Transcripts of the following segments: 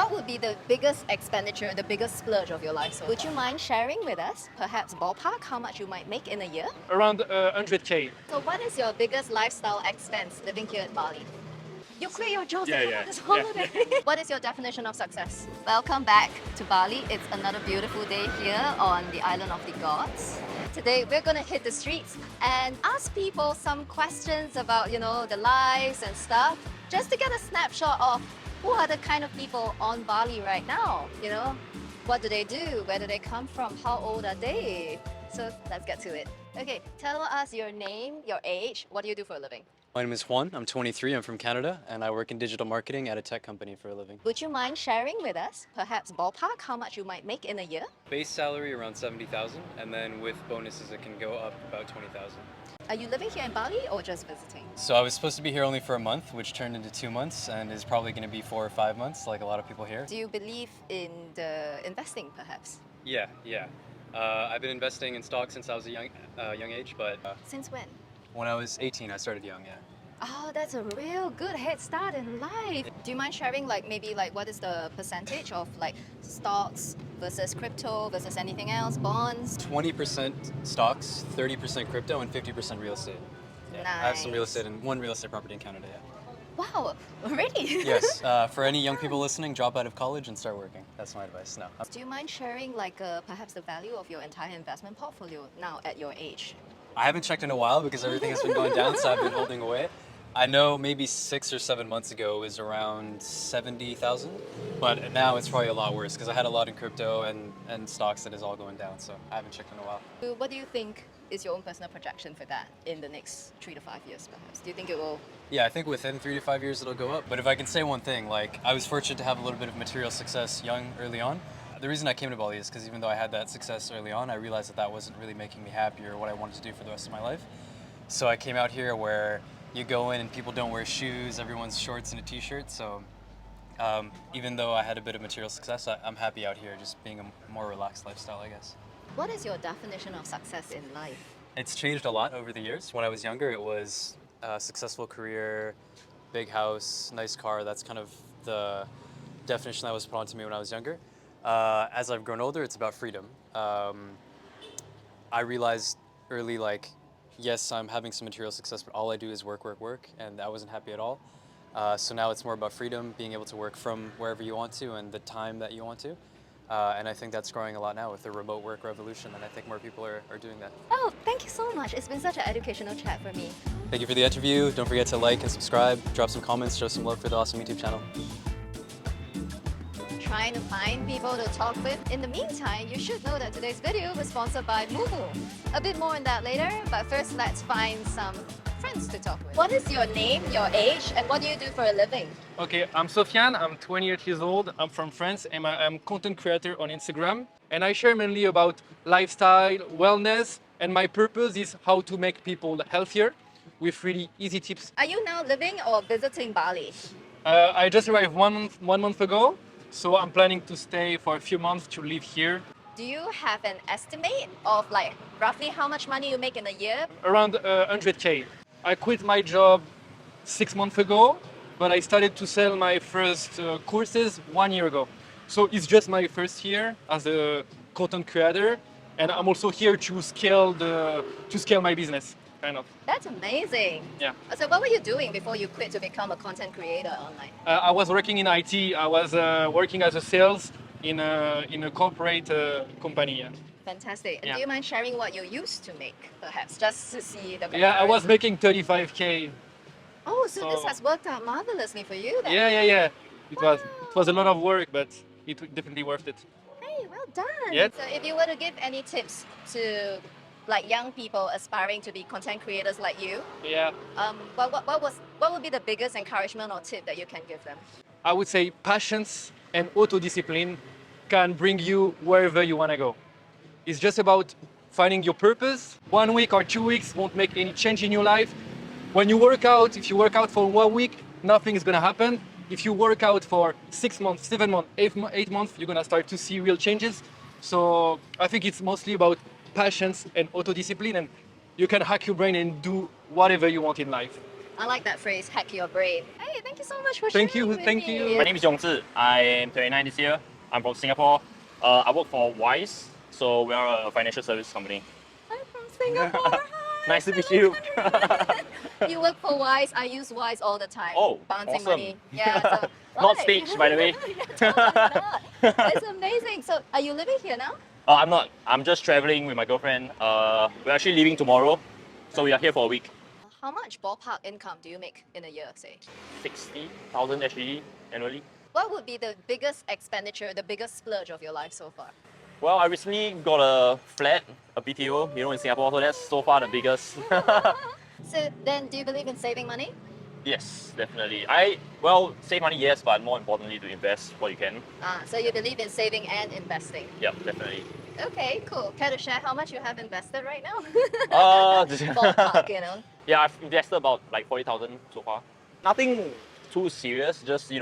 What would be the biggest expenditure, the biggest splurge of your life? So would you mind sharing with us, perhaps ballpark, how much you might make in a year? Around 100K. So what is your biggest lifestyle expense living here in Bali? You quit your job to Yeah, come yeah, on this yeah. holiday. What is your definition of success? Welcome back to Bali. It's another beautiful day here on the island of the gods. Today we're gonna hit the streets and ask people some questions about, the lives and stuff, just to get a snapshot of who are the kind of people on Bali right now. What do they do? Where do they come from? How old are they? So let's get to it. Okay, tell us your name, your age, what do you do for a living? My name is Juan. I'm 23. I'm from Canada, and I work in digital marketing at a tech company for a living. Would you mind sharing with us, perhaps ballpark, how much you might make in a year? Base salary around 70,000, and then with bonuses it can go up about 20,000. Are you living here in Bali or just visiting? So I was supposed to be here only for a month, which turned into 2 months, and is probably going to be 4 or 5 months, like a lot of people here. Do you believe in the investing, perhaps? Yeah. I've been investing in stocks since I was a young age, but Since when? when I was 18, I started young. Yeah. Oh, that's a real good head start in life. Do you mind sharing maybe what is the percentage of stocks versus crypto versus anything else, bonds? 20% stocks, 30% crypto, and 50% real estate. Yeah. I have some real Nice. estate and one real estate property in Canada. Yeah. Wow, already? Yes. For any young people listening, drop out of college and start working. That's my advice. No. Do you mind sharing perhaps the value of your entire investment portfolio now at your age? I haven't checked in a while because everything has been going down, so I've been holding away. I know maybe 6 or 7 months ago it was around 70,000, but now it's probably a lot worse because I had a lot in crypto and stocks that is all going down, so I haven't checked in a while. What do you think is your own personal projection for that in the next 3 to 5 years, perhaps? Do you think it will? Yeah, I think within 3 to 5 years it'll go up. But if I can say one thing, I was fortunate to have a little bit of material success early on. The reason I came to Bali is because even though I had that success early on, I realized that wasn't really making me happy or what I wanted to do for the rest of my life. So I came out here where you go in and people don't wear shoes, everyone's shorts and a t-shirt. So even though I had a bit of material success, I'm happy out here just being a more relaxed lifestyle, I guess. What is your definition of success in life? It's changed a lot over the years. When I was younger, it was a successful career, big house, nice car. That's kind of the definition that was put onto me when I was younger. As I've grown older, it's about freedom. I realized early, yes, I'm having some material success, but all I do is work, and I wasn't happy at all. So now it's more about freedom, being able to work from wherever you want to and the time that you want to. And I think that's growing a lot now with the remote work revolution, and I think more people are doing that. Oh, thank you so much. It's been such an educational chat for me. Thank you for the interview. Don't forget to like and subscribe, drop some comments, show some love for the awesome YouTube channel. Trying to find people to talk with. In the meantime, you should know that today's video was sponsored by moomoo. A bit more on that later, but first let's find some friends to talk with. What is your name, your age, and what do you do for a living? Okay, I'm Sophian, I'm 28 years old, I'm from France, and I'm content creator on Instagram. And I share mainly about lifestyle, wellness, and my purpose is how to make people healthier with really easy tips. Are you now living or visiting Bali? I just arrived one month ago, so I'm planning to stay for a few months to live here. Do you have an estimate of roughly how much money you make in a year? Around 100K. I quit my job 6 months ago, but I started to sell my first courses 1 year ago. So it's just my first year as a content creator, and I'm also here to scale my business, kind of. That's amazing. Yeah. So what were you doing before you quit to become a content creator online? I was working in IT. I was working as a sales in a corporate company. Yeah. Fantastic. And Yeah. do you mind sharing what you used to make, perhaps, just to see the Yeah, I was comparison? making 35K. Oh, so this So- has worked out marvelously for you then. Yeah. It was a lot of work, but it was definitely worth it. Hey, well done. Yeah. So if you were to give any tips to young people aspiring to be content creators like you, Yeah. what would be the biggest encouragement or tip that you can give them? I would say patience and auto-discipline can bring you wherever you want to go. It's just about finding your purpose. 1 week or 2 weeks won't make any change in your life. When you work out, if you work out for 1 week, nothing is going to happen. If you work out for 6 months, 7 months, 8 months, you're going to start to see real changes. So I think it's mostly about patience and auto-discipline, and you can hack your brain and do whatever you want in life. I like that phrase, hack your brain. Hey, thank you so much for Thank sharing you, with thank me. you. My name is Yongzhi. I am 29 this year. I'm from Singapore. I work for Wise, so we are a financial service company. I'm from Singapore. Hi, Nice to meet fellow you. countrymen. You work for Wise. I use Wise all the time. Oh, Bouncing awesome. money. Yeah, so Not why? staged, by the way. Yeah, totally not. It's amazing. So, are you living here now? I'm not. I'm just traveling with my girlfriend. We're actually leaving tomorrow, so we are here for a week. How much ballpark income do you make in a year, say? 60,000 SGD annually. What would be the biggest expenditure, the biggest splurge of your life so far? Well, I recently got a flat, a BTO, in Singapore, so that's so far the biggest. So then, do you believe in saving money? Yes, definitely. Save money, yes, but more importantly, to invest what you can. So you believe in saving and investing. Yeah, definitely. Okay, cool. Care to share how much you have invested right now? Uh, Ballpark, you know. yeah, I've invested about like 40,000 so far. Nothing too serious, just the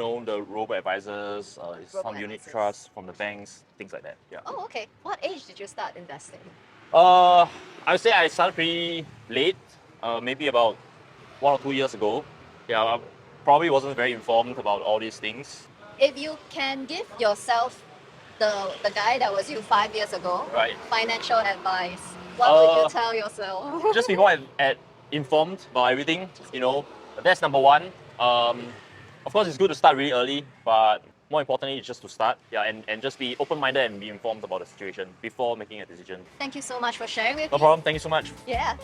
robo-advisors, some unit Robo-advisors. trusts from the banks, things like that. Yeah. Oh, okay. What age did you start investing? I would say I started pretty late, maybe about 1 or 2 years ago. Yeah, I probably wasn't very informed about all these things. If you can give yourself the guy that was you 5 years ago Right. financial advice, what would you Uh, tell yourself? Just be more informed about everything. That's number one. Of course, it's good to start really early, but more importantly, it's just to start. Yeah, and just be open-minded and be informed about the situation before making a decision. Thank you so much for sharing with No me. problem. Thank you so much. Yeah.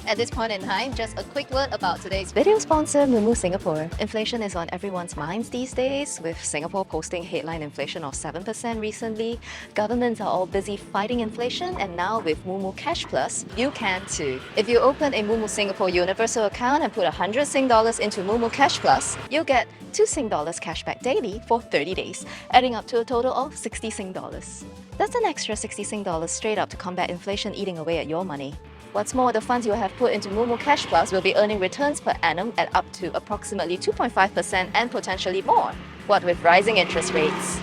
At this point in time, just a quick word about today's video sponsor, moomoo Singapore. Inflation is on everyone's minds these days, with Singapore posting headline inflation of 7% recently. Governments are all busy fighting inflation, and now with moomoo Cash Plus, you can too. If you open a moomoo Singapore Universal account and put 100 Sing dollars into moomoo Cash Plus, you'll get 2 Sing dollars cashback daily for 30 days, adding up to a total of 60 Sing dollars. That's an extra 60 Sing dollars straight up to combat inflation eating away at your money. What's more, the funds you have put into moomoo Cash Plus will be earning returns per annum at up to approximately 2.5% and potentially more. What with rising interest rates?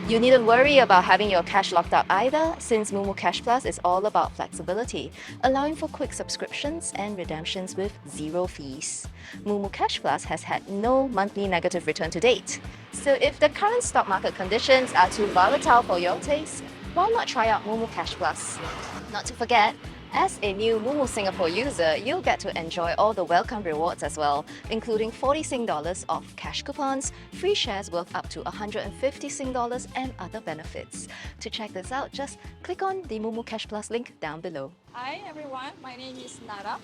You needn't worry about having your cash locked up either, since moomoo Cash Plus is all about flexibility, allowing for quick subscriptions and redemptions with zero fees. moomoo Cash Plus has had no monthly negative return to date. So if the current stock market conditions are too volatile for your taste, why not try out moomoo Cash Plus? Not to forget, as a new moomoo Singapore user, you'll get to enjoy all the welcome rewards as well, including 40 Sing dollars off cash coupons, free shares worth up to 150 Sing dollars, and other benefits. To check this out, just click on the moomoo Cash Plus link down below. Hi everyone, my name is Nara.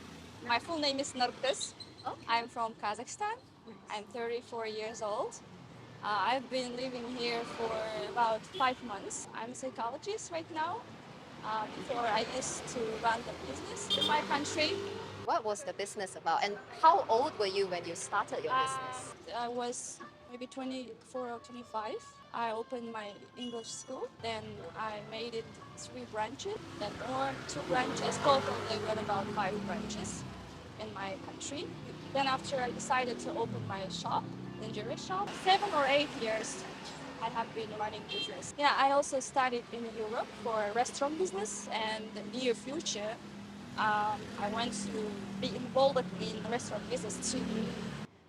My full name is Nurkes. I'm from Kazakhstan. I'm 34 years old. I've been living here for about 5 months. I'm a psychologist right now. Before I used to run the business in my country. What was the business about, and how old were you when you started your business? I was maybe 24 or 25. I opened my English school. Then I made it 3 branches, then more 2 branches. Total, they were about 5 branches in my country. Then after I decided to open my shop, lingerie shop, 7 or 8 years I have been running business. Yeah, I also studied in Europe for restaurant business, and in the near future, I want to be involved in restaurant business too.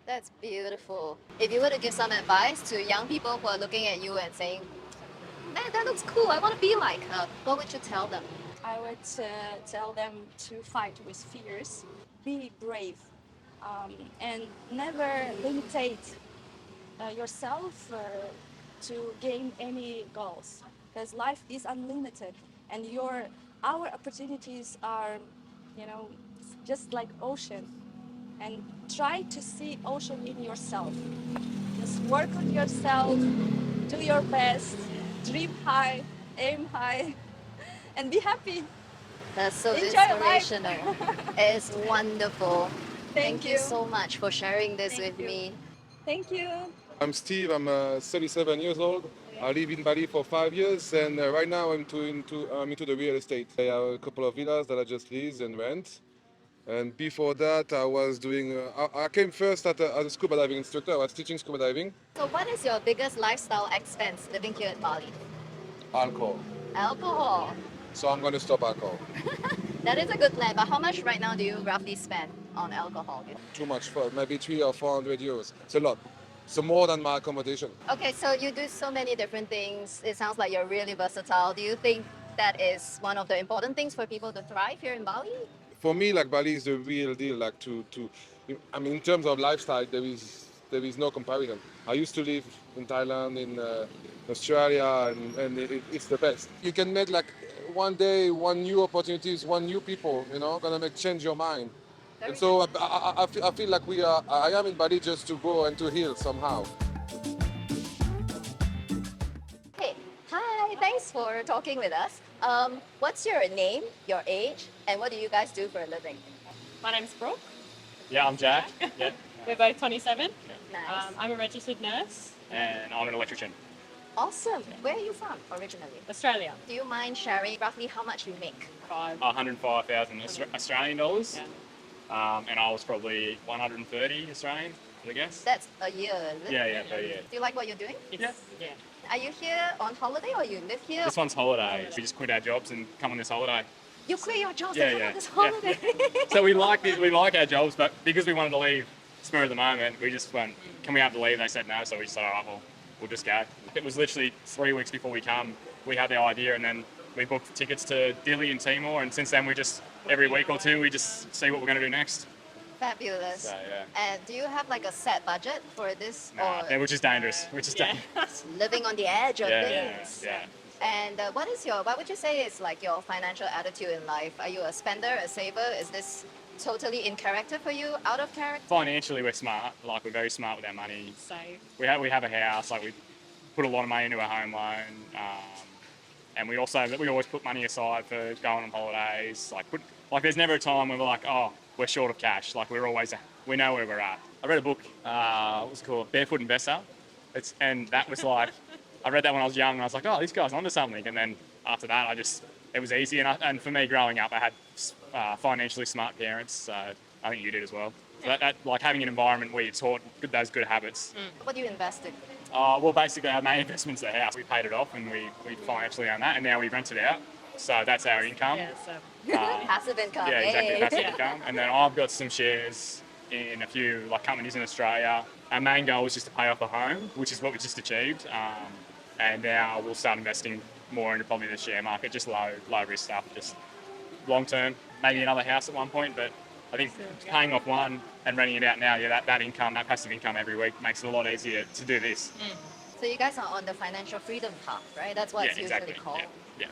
That's beautiful. If you were to give some advice to young people who are looking at you and saying, man, that looks cool, I want to be like her, what would you tell them? I would tell them to fight with fears, be brave, and never limitate yourself to gain any goals, because life is unlimited, and our opportunities are, just like ocean. And try to see ocean in yourself. Just work on yourself, do your best, dream high, aim high, and be happy. That's so Enjoy life. inspirational. It's wonderful. Thank you you. so much for sharing this Thank with you. me. Thank you. I'm Steve. I'm 37 years old. I live in Bali for 5 years, and right now I'm into the real estate. I have a couple of villas that I just lease and rent. And before that, I was doing. I came first as a scuba diving instructor. I was teaching scuba diving. So, what is your biggest lifestyle expense living here in Bali? Alcohol. Alcohol. So I'm going to stop alcohol. That is a good plan, but how much right now do you roughly spend on alcohol? Too much for maybe 300 or 400 euros. It's a lot. So more than my accommodation. Okay, so you do so many different things. It sounds like you're really versatile. Do you think that is one of the important things for people to thrive here in Bali? For me, like Bali is the real deal. Like I mean, in terms of lifestyle, there is no comparison. I used to live in Thailand, in Australia, and it's the best. You can make like one day, one new opportunities, one new people. Gonna make change your mind. And so I feel like I am in Bali just to go and to heal somehow. Hey, hi, thanks for talking with us. What's your name, your age, and what do you guys do for a living? My name's Brooke. Yeah, I'm Jack. Yeah. We're both 27. Nice. I'm a registered nurse. And I'm an electrician. Awesome. Where are you from originally? Australia. Do you mind sharing roughly how much you make? 105,000 Australian dollars. Yeah. And I was probably 130 Australian, I guess. That's a year, is it? Yeah, per year. Do you like what you're doing? Yeah. Are you here on holiday or you live here? This one's holiday. We just quit our jobs and come on this holiday. You quit your job Yeah, to come yeah, on this yeah. holiday. So we like our jobs, but because we wanted to leave spur of the moment, we just went, can we have to leave? They said no, so we said, all right, well, we'll just go. It was literally 3 weeks before we come. We had the idea, and then we booked tickets to Dili and Timor, and since then we just, every week or two, we just see what we're going to do next. Fabulous. So, yeah. And do you have like a set budget for this Nah, or which is dangerous. Which is dangerous. living on the edge of Yeah, things? yeah. And what would you say is like your financial attitude in life? Are you a spender, a saver? Is this totally in character for you, out of character? Financially, we're smart. Like, we're very smart with our money. Save. We have a house. Like, we put a lot of money into a home loan. And we always put money aside for going on holidays. There's never a time when we're like, oh, we're short of cash. Like, we know where we're at. I read a book, what was it called? Barefoot Investor. And that was like, I read that when I was young and I was like, oh, this guy's onto something. And then after that, it was easy. And for me growing up, I had financially smart parents. So I think you did as well. So that like having an environment where you're taught those good habits. What do you invest in? Well, basically our main investment's the house. We paid it off and we financially own that, and now we rent it out. So that's our income. Yeah, so Passive income. Yeah, exactly. Yay. Passive income. And then I've got some shares in a few companies in Australia. Our main goal was just to pay off the home, which is what we just achieved. And now we'll start investing more into probably the share market, just low risk stuff, just long term. Maybe another house at one point, but I think paying off one and renting it out now, that income, that passive income every week makes it a lot easier to do this. So you guys are on the financial freedom path, right? That's what it's usually called. Yeah.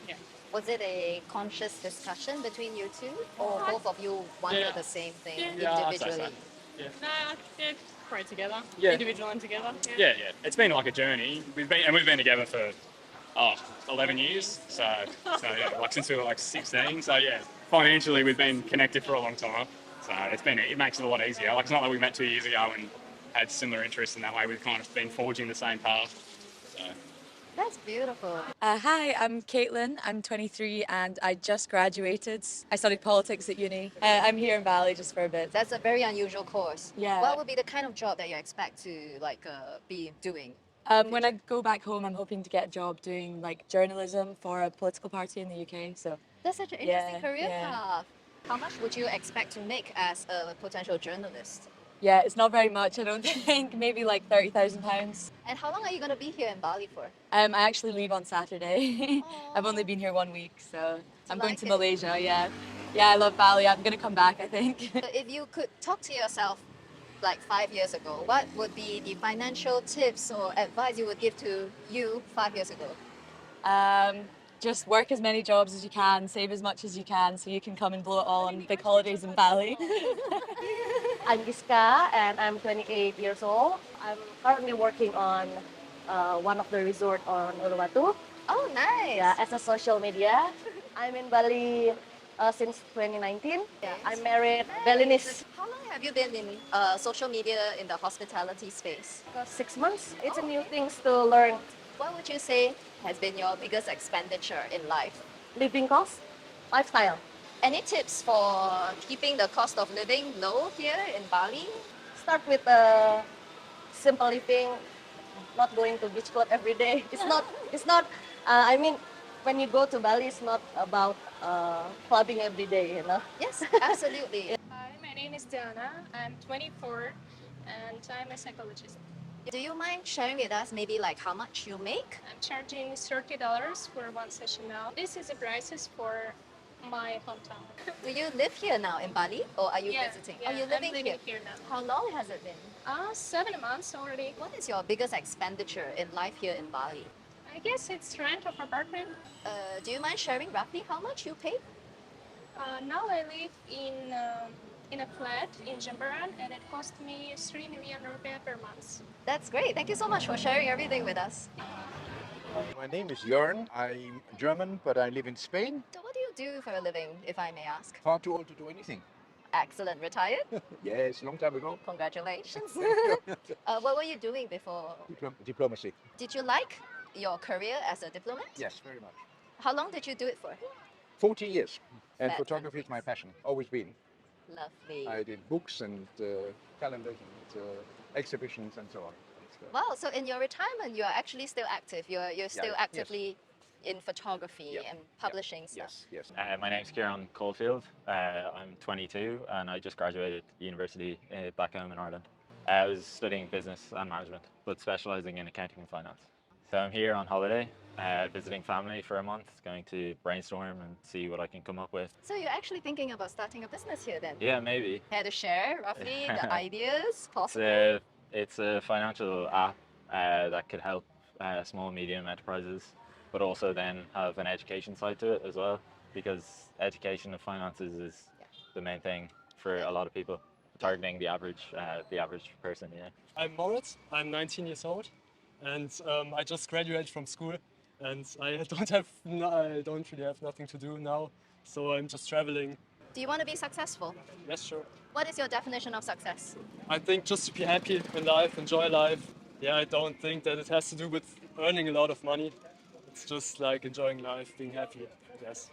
Was it a conscious discussion between you two, or both of you wanted the same thing I'd say so. individually? probably together. Yeah. Individual and together. Yeah. It's been like a journey. We've been together for 11 years. So yeah, like since we were like 16. So yeah, financially we've been connected for a long time. So it makes it a lot easier. Like it's not like we met 2 years ago and had similar interests in that way. We've kind of been forging the same path. So. That's beautiful. Hi, I'm Caitlin. I'm 23 and I just graduated. I studied politics at uni. I'm here in Bali just for a bit. That's a very unusual course. Yeah. What would be the kind of job that you expect to be doing? When I go back home, I'm hoping to get a job doing like journalism for a political party in the UK. So That's such an interesting Yeah, career yeah. path. How much would you expect to make as a potential journalist? yeah, it's not very much, I don't think. Maybe like £30,000. And how long are you going to be here in Bali for? I actually leave on Saturday. I've Aw. only been here 1 week, so I'm going like to it? Malaysia. Yeah, I love Bali. I'm gonna come back, I think. So if you could talk to yourself like 5 years ago, what would be the financial tips or advice you would give to you 5 years ago? Just work as many jobs as you can, save as much as you can, so you can come and blow it all on big holidays in Bali. I'm Giezka and I'm 28 years old. I'm currently working on one of the resort on Uluwatu. Oh, nice. Yeah, as a social media. I'm in Bali since 2019. Yes. I'm married, Balinese. How long have you been in social media in the hospitality space? 6 months. It's a new things to learn. What would you say has been your biggest expenditure in life? Living cost, lifestyle. Any tips for keeping the cost of living low here in Bali? Start with simple living, not going to beach club every day. It's not. I mean, when you go to Bali, it's not about clubbing every day, you know. Yes, absolutely. Hi, my name is Diana. I'm 24 and I'm a psychologist. Do you mind sharing with us maybe like how much you make? I'm charging $30 for one session now. This is the prices for my hometown. Do you live here now in Bali or are you Yeah, visiting? yeah, Are you I'm living living here? here now. How long has it been? 7 months already. What is your biggest expenditure in life here in Bali? I guess it's rent of apartment. Do you mind sharing roughly how much you pay? Now I live in a flat in Jimbaran and it cost me 3 million rupiah per month. That's great. Thank you so much for sharing everything with us. My name is Jurn. I'm German, but I live in Spain. So what do you do for a living, if I may ask? Far too old to do anything. Excellent. Retired? Yes, long time ago. Congratulations. What were you doing before? Diplomacy. Did you like your career as a diplomat? Yes, very much. How long did you do it for? 40 years. And That's photography is my passion, always been. Lovely. I did books and calendars and exhibitions and so on. Wow, so in your retirement, you are actually still active. You're still yes. actively in photography Yeah, and publishing stuff. Yes. My name's Kieran Caulfield. I'm 22 and I just graduated university back home in Ireland. I was studying business and management, but specialising in accounting and finance. So I'm here on holiday, visiting family for a month, going to brainstorm and see what I can come up with. So you're actually thinking about starting a business here then? Yeah, maybe. Care to share roughly the ideas possible? It's a financial app that could help small and medium enterprises, but also then have an education side to it as well, because education of finances is the main thing for a lot of people, targeting the average person. Yeah. I'm Moritz. I'm 19 years old, and I just graduated from school, and I don't really have nothing to do now, so I'm just traveling. Do you want to be successful? Yes, sure. What is your definition of success? I think just to be happy in life, enjoy life. Yeah, I don't think that it has to do with earning a lot of money. It's just like enjoying life, being happy. Yes.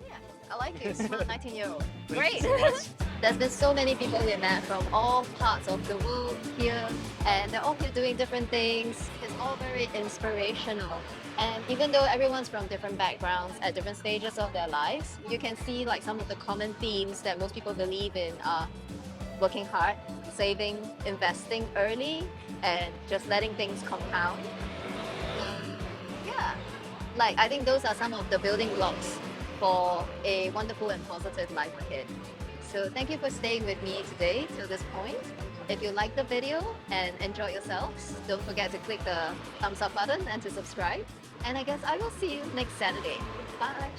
Yeah, I like you, smart 19-year-old. Thank Great! you so much. There's been so many people we met from all parts of the world here, and they're all here doing different things. It's all very inspirational. And even though everyone's from different backgrounds at different stages of their lives, you can see like some of the common themes that most people believe in are working hard, saving, investing early, and just letting things compound. Yeah, like I think those are some of the building blocks for a wonderful and positive life ahead. So thank you for staying with me today till this point. If you liked the video and enjoyed yourselves, don't forget to click the thumbs up button and to subscribe. And I guess I will see you next Saturday. Bye!